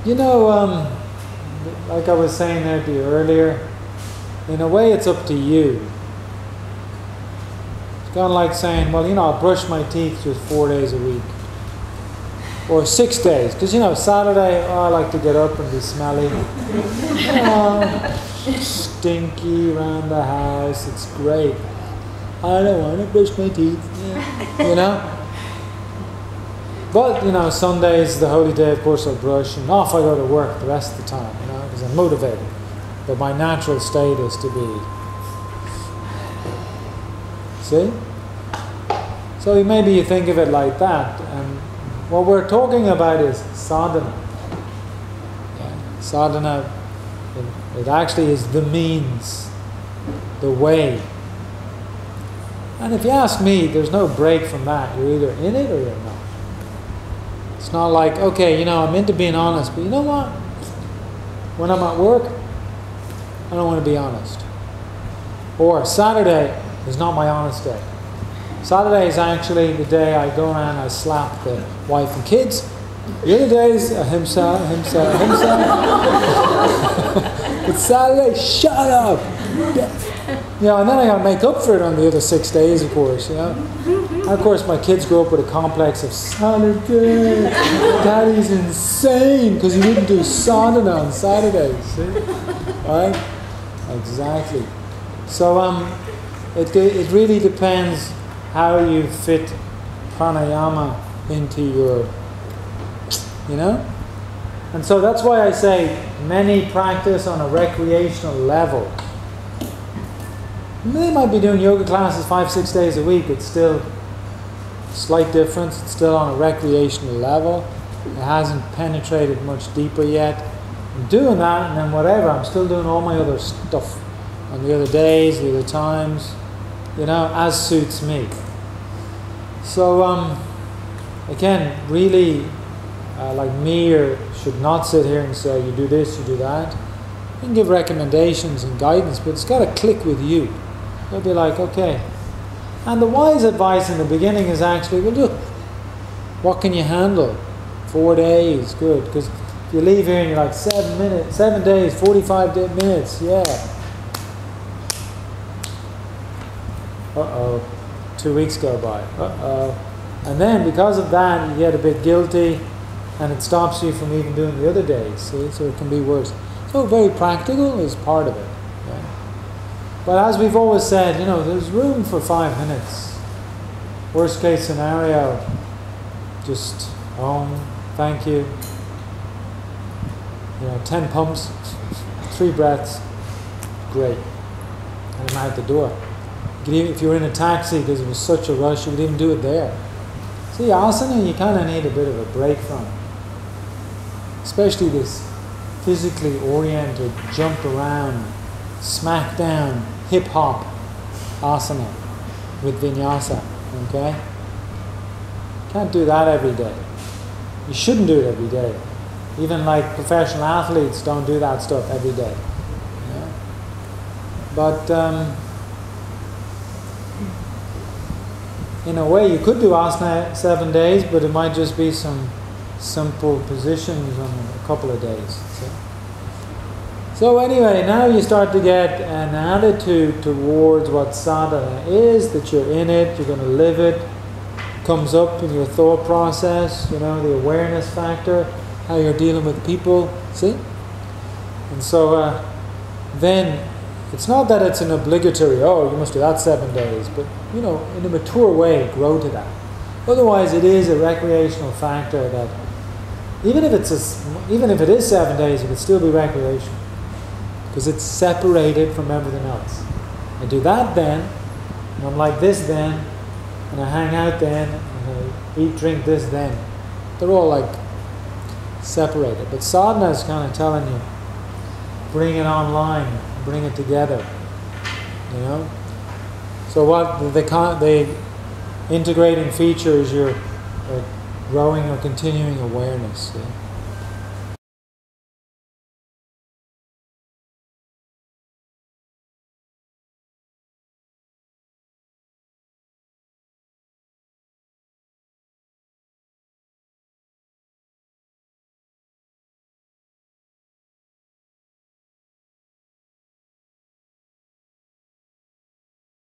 You know, like I was saying there to you earlier, in a way it's up to you. It's kind of like saying, well, you know, I brush my teeth just 4 days a week. Or 6 days. Because, you know, Saturday, oh, I like to get up and be smelly. Stinky around the house. It's great. I don't want to brush my teeth. You know? But, you know, Sunday is the holy day, of course I'll brush, and off I go to work the rest of the time, you know, because I'm motivated. But my natural state is to be. See? So maybe you think of it like that. And what we're talking about is sadhana. Yeah. Sadhana, it actually is the means, the way. And if you ask me, there's no break from that. You're either in it or you're not. It's not like, okay, you know, I'm into being honest, but you know what? When I'm at work, I don't want to be honest. Or Saturday is not my honest day. Saturday is actually the day I go around and I slap the wife and kids. The other days, ahimsa. But Saturday, shut up! You know, and then I got to make up for it on the other 6 days, of course, you know. And of course, my kids grew up with a complex of Saturday. Daddy's insane because he didn't do sadhana on Saturdays. See? Right? Exactly. So it really depends how you fit pranayama into your, you know? And so that's why I say many practice on a recreational level. They might be doing yoga classes 5-6 days a week. It's still a slight difference. It's still on a recreational level. It hasn't penetrated much deeper yet. I'm doing that, and then whatever. I'm still doing all my other stuff on the other days, the other times, you know, as suits me. So, again, really, like me, or should not sit here and say, you do this, you do that. You can give recommendations and guidance, but it's got to click with you. You'll be like, okay. And the wise advice in the beginning is actually, well, look, what can you handle? 4 days, good. Because if you leave here and you're like 7 days, 45 minutes, yeah. Uh-oh. 2 weeks go by. Uh-oh. And then because of that, you get a bit guilty, and it stops you from even doing the other days. See? So it can be worse. So very practical is part of it. But as we've always said, you know, there's room for 5 minutes. Worst case scenario, just thank you. You know, 10 pumps, 3 breaths, great. And I'm out the door. If you were in a taxi because it was such a rush, you could even do it there. See, asana you kind of need a bit of a break from. Especially this physically oriented, jump around, smack down, hip-hop asana with vinyasa, okay? Can't do that every day. You shouldn't do it every day. Even like professional athletes don't do that stuff every day. You know? But in a way you could do asana 7 days, but it might just be some simple positions on a couple of days. So anyway, now you start to get an attitude towards what sadhana is, that you're in it, you're going to live it. Comes up in your thought process, you know, the awareness factor, how you're dealing with people, see? And so then, it's not that it's an obligatory, oh, you must do that 7 days, but, you know, in a mature way, grow to that. Otherwise, it is a recreational factor that, even if it is 7 days, it could still be recreational. Because it's separated from everything else. I do that then, and I'm like this then, and I hang out then, and I eat, drink this then. They're all like separated. But sadhana is kind of telling you, bring it online, bring it together. You know? So what the integrating feature is your growing or continuing awareness. See?